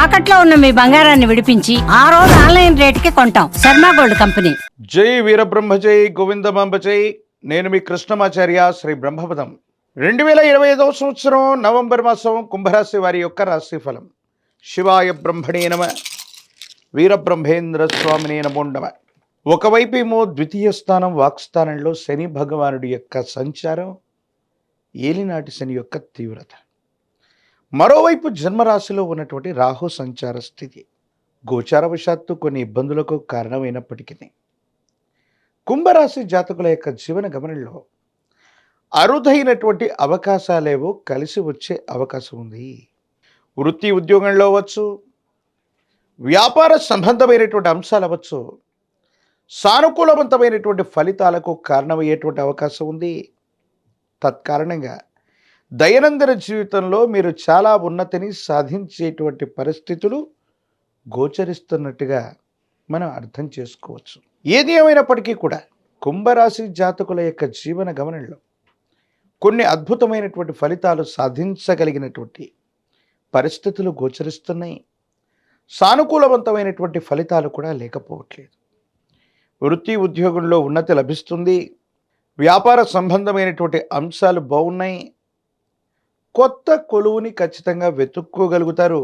తాకట్లో ఉన్న మీ బంగారాన్ని విడిపించి ఆ రోజు ఆన్లైన్ రేటుకి కొంటాం. Sharma gold company. జై వీరబ్రహ్మ జై గోవిందమాంబ జై. నేను మీ కృష్ణమాచార్య శ్రీ బ్రహ్మపదం. 2025 సంవత్సరం నవంబర్ మాసం కుంభరాశి వారి యొక్క రాశి ఫలం. శివాయ బ్రహ్మణే నమ, వీరబ్రహ్మేంద్ర స్వామినే నమో నమ. ఒకవైపు ఏమో ద్వితీయ స్థానం వాక్స్థానంలో శని భగవానుడి యొక్క సంచారం, ఏలినాటి శని యొక్క తీవ్రత. మరోవైపు జన్మరాశిలో ఉన్నటువంటి రాహు సంచార స్థితి గోచారవశాత్తు కొన్ని ఇబ్బందులకు కారణమైనప్పటికీ కుంభరాశి జాతకుల యొక్క జీవన గమనంలో అరుదైనటువంటి అవకాశాలేవో కలిసి వచ్చే అవకాశం ఉంది. వృత్తి ఉద్యోగంలో అవ్వచ్చు, వ్యాపార సంబంధమైనటువంటి అంశాలు అవ్వచ్చు, సానుకూలవంతమైనటువంటి ఫలితాలకు కారణమయ్యేటువంటి అవకాశం ఉంది. తత్కారణంగా దైనందిన జీవితంలో మీరు చాలా ఉన్నతిని సాధించేటువంటి పరిస్థితులు గోచరిస్తున్నట్టుగా మనం అర్థం చేసుకోవచ్చు. ఏది ఏమైనప్పటికీ కూడా కుంభరాశి జాతకుల యొక్క జీవన గమనంలో కొన్ని అద్భుతమైనటువంటి ఫలితాలు సాధించగలిగినటువంటి పరిస్థితులు గోచరిస్తున్నాయి. సానుకూలవంతమైనటువంటి ఫలితాలు కూడా లేకపోవట్లేదు. వృత్తి ఉద్యోగంలో ఉన్నతి లభిస్తుంది. వ్యాపార సంబంధమైనటువంటి అంశాలు బాగున్నాయి. కొత్త కొలువుని ఖచ్చితంగా వెతుక్కోగలుగుతారు.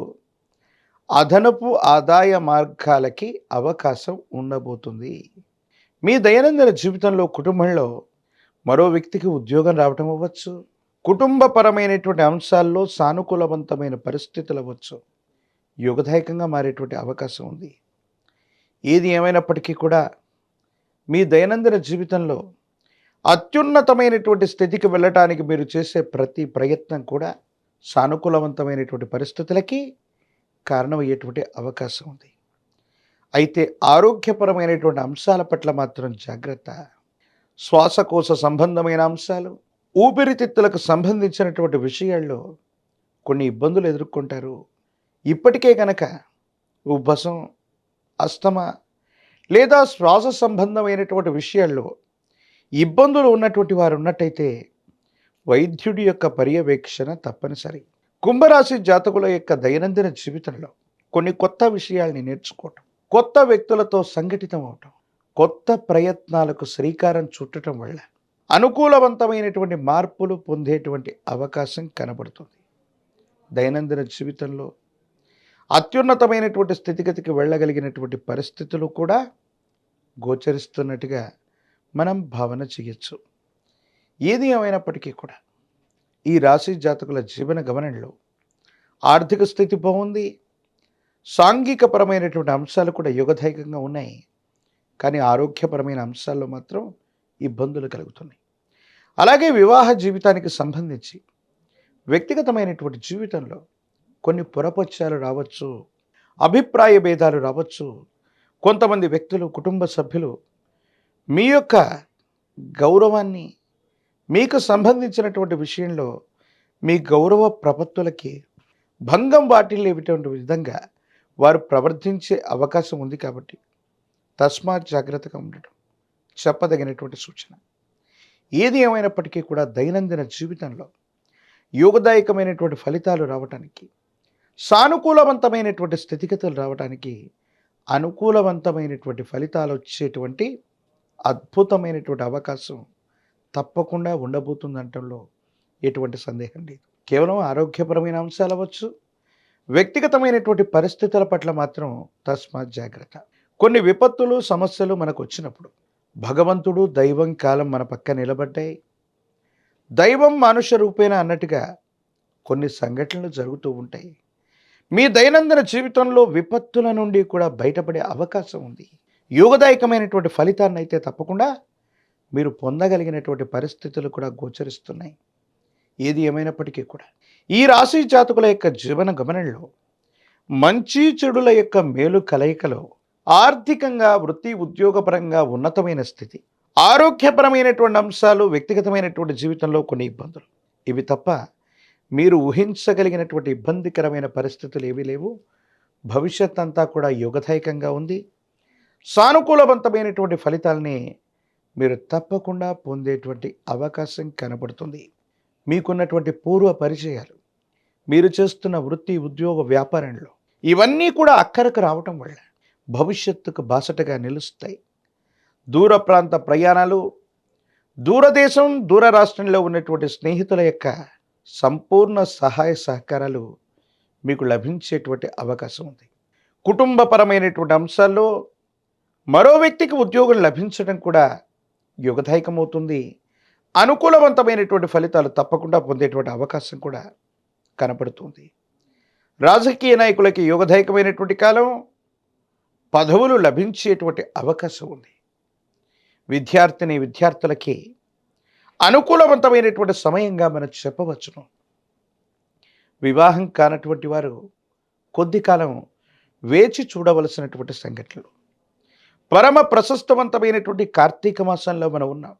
అదనపు ఆదాయ మార్గాలకి అవకాశం ఉండబోతుంది. మీ దైనందిన జీవితంలో కుటుంబంలో మరో వ్యక్తికి ఉద్యోగం రావటం అవ్వచ్చు, కుటుంబపరమైనటువంటి అంశాల్లో సానుకూలవంతమైన పరిస్థితులు అవ్వచ్చు, యోగదాయకంగా మారేటువంటి అవకాశం ఉంది. ఏది ఏమైనప్పటికీ కూడా మీ దైనందిన జీవితంలో అత్యున్నతమైనటువంటి స్థితికి వెళ్ళటానికి మీరు చేసే ప్రతి ప్రయత్నం కూడా సానుకూలవంతమైనటువంటి పరిస్థితులకి కారణమయ్యేటువంటి అవకాశం ఉంది. అయితే ఆరోగ్యపరమైనటువంటి అంశాల పట్ల మాత్రం జాగ్రత్త. శ్వాసకోశ సంబంధమైన అంశాలు, ఊపిరితిత్తులకు సంబంధించినటువంటి విషయాల్లో కొన్ని ఇబ్బందులు ఎదుర్కొంటారు. ఇప్పటికే కనుక ఉబ్బసం, అస్తమా లేదా శ్వాస సంబంధమైనటువంటి విషయాల్లో ఇబ్బందులు ఉన్నటువంటి వారు ఉన్నట్టయితే వైద్యుడి యొక్క పర్యవేక్షణ తప్పనిసరి. కుంభరాశి జాతకుల యొక్క దైనందిన జీవితంలో కొన్ని కొత్త విషయాల్ని నేర్చుకోవటం, కొత్త వ్యక్తులతో సంఘటితం అవటం, కొత్త ప్రయత్నాలకు శ్రీకారం చుట్టడం వల్ల అనుకూలవంతమైనటువంటి మార్పులు పొందేటువంటి అవకాశం కనబడుతుంది. దైనందిన జీవితంలో అత్యున్నతమైనటువంటి స్థితిగతికి వెళ్ళగలిగినటువంటి పరిస్థితులు కూడా గోచరిస్తున్నట్టుగా మనం భావన చేయొచ్చు. ఏది ఏమైనప్పటికీ కూడా ఈ రాశి జాతకుల జీవన గమనంలో ఆర్థిక స్థితి బాగుంది. సాంఘికపరమైనటువంటి అంశాలు కూడా యోగదాయకంగా ఉన్నాయి. కానీ ఆరోగ్యపరమైన అంశాల్లో మాత్రం ఇబ్బందులు కలుగుతున్నాయి. అలాగే వివాహ జీవితానికి సంబంధించి వ్యక్తిగతమైనటువంటి జీవితంలో కొన్ని పొరపచ్చాలు రావచ్చు, అభిప్రాయ భేదాలు రావచ్చు. కొంతమంది వ్యక్తులు, కుటుంబ సభ్యులు మీ యొక్క గౌరవాన్ని, మీకు సంబంధించినటువంటి విషయంలో మీ గౌరవ ప్రపత్తులకి భంగం వాటిల్లేటువంటి విధంగా వారు ప్రవర్తించే అవకాశం ఉంది. కాబట్టి తస్మాత్ జాగ్రత్తగా ఉండటం చెప్పదగినటువంటి సూచన. ఏది ఏమైనప్పటికీ కూడా దైనందిన జీవితంలో యోగదాయకమైనటువంటి ఫలితాలు రావటానికి, సానుకూలవంతమైనటువంటి స్థితిగతులు రావటానికి, అనుకూలవంతమైనటువంటి ఫలితాలు వచ్చేటువంటి అద్భుతమైనటువంటి అవకాశం తప్పకుండా ఉండబోతుందంటంలో ఎటువంటి సందేహం లేదు. కేవలం ఆరోగ్యపరమైన అంశాలు అవ్వచ్చు, వ్యక్తిగతమైనటువంటి పరిస్థితుల పట్ల మాత్రం తస్మాత్ జాగ్రత్త. కొన్ని విపత్తులు, సమస్యలు మనకు వచ్చినప్పుడు భగవంతుడు, దైవం, కాలం మన పక్క నిలబడ్డాయి. దైవం మానుష రూపేణ అన్నట్టుగా కొన్ని సంఘటనలు జరుగుతూ ఉంటాయి. మీ దైనందిన జీవితంలో విపత్తుల నుండి కూడా బయటపడే అవకాశం ఉంది. యోగదాయకమైనటువంటి ఫలితాన్ని అయితే తప్పకుండా మీరు పొందగలిగినటువంటి పరిస్థితులు కూడా గోచరిస్తున్నాయి. ఏది ఏమైనప్పటికీ కూడా ఈ రాశి జాతకుల యొక్క జీవన గమనంలో మంచి చెడుల యొక్క మేలు కలయికలో ఆర్థికంగా, వృత్తి ఉద్యోగపరంగా ఉన్నతమైన స్థితి, ఆరోగ్యపరమైనటువంటి అంశాలు, వ్యక్తిగతమైనటువంటి జీవితంలో కొన్ని ఇబ్బందులు, ఇవి తప్ప మీరు ఊహించగలిగినటువంటి ఇబ్బందికరమైన పరిస్థితులు ఏవీ లేవు. భవిష్యత్ అంతా కూడా యోగదాయకంగా ఉంది. సానుకూలవంతమైనటువంటి ఫలితాలని మీరు తప్పకుండా పొందేటువంటి అవకాశం కనబడుతుంది. మీకున్నటువంటి పూర్వ పరిచయాలు, మీరు చేస్తున్న వృత్తి, ఉద్యోగ, వ్యాపారంలో ఇవన్నీ కూడా అక్కరకు రావటం వల్ల భవిష్యత్తుకు బాసటగా నిలుస్తాయి. దూర ప్రాంత ప్రయాణాలు, దూరదేశం, దూర రాష్ట్రంలో ఉన్నటువంటి స్నేహితుల యొక్క సంపూర్ణ సహాయ సహకారాలు మీకు లభించేటువంటి అవకాశం ఉంది. కుటుంబపరమైనటువంటి అంశాల్లో మరో వ్యక్తికి ఉద్యోగం లభించడం కూడా యుగదాయకమవుతుంది. అనుకూలవంతమైనటువంటి ఫలితాలు తప్పకుండా పొందేటువంటి అవకాశం కూడా కనపడుతుంది. రాజకీయ నాయకులకి యోగదాయకమైనటువంటి కాలం, పదవులు లభించేటువంటి అవకాశం ఉంది. విద్యార్థులకి అనుకూలవంతమైనటువంటి సమయంగా మనం చెప్పవచ్చును. వివాహం కానటువంటి వారు కొద్ది కాలం వేచి చూడవలసినటువంటి సంఘటనలు. పరమ ప్రశస్తవంతమైనటువంటి కార్తీక మాసంలో మనం ఉన్నాం.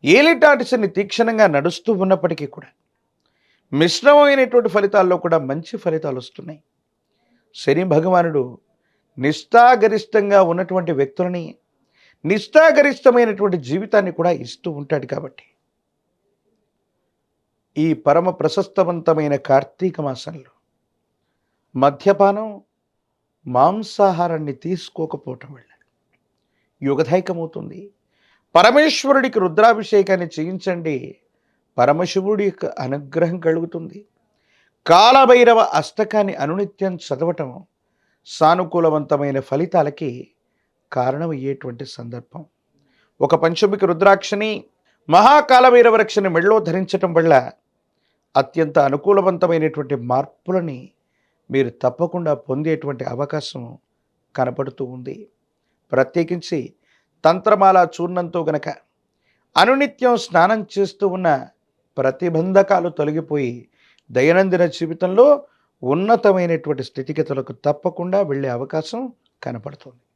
ఏలినాటి శని తీక్షణంగా నడుస్తూ ఉన్నప్పటికీ కూడా మిశ్రమమైనటువంటి ఫలితాల్లో కూడా మంచి ఫలితాలు వస్తున్నాయి. శని భగవానుడు నిష్ఠాగరిష్టంగా ఉన్నటువంటి వ్యక్తులని నిష్ఠాగరిష్టమైనటువంటి జీవితాన్ని కూడా ఇస్తూ ఉంటాడు. కాబట్టి ఈ పరమ ప్రశస్తవంతమైన కార్తీక మాసంలో మద్యపానం, మాంసాహారాన్ని తీసుకోకపోవటం వల్ల యుగదాయకమవుతుంది. పరమేశ్వరుడికి రుద్రాభిషేకాన్ని చేయించండి, పరమశివుడి యొక్క అనుగ్రహం కలుగుతుంది. కాలభైరవ అష్టకాన్ని అనునిత్యం చదవటం సానుకూలవంతమైన ఫలితాలకి కారణమయ్యేటువంటి సందర్భం. ఒక పంచమిక రుద్రాక్షని, మహాకాలభైరవ రక్షని మెడలో ధరించటం వల్ల అత్యంత అనుకూలవంతమైనటువంటి మార్పులని మీరు తప్పకుండా పొందేటువంటి అవకాశం కనపడుతూ ఉంది. ప్రత్యేకించి తంత్రమాల చూర్ణంతో గనక అనునిత్యం స్నానం చేస్తూ ఉన్న ప్రతిబంధకాలు తొలగిపోయి దైనందిన జీవితంలో ఉన్నతమైనటువంటి స్థితిగతులకు తప్పకుండా వెళ్ళే అవకాశం కనపడుతుంది.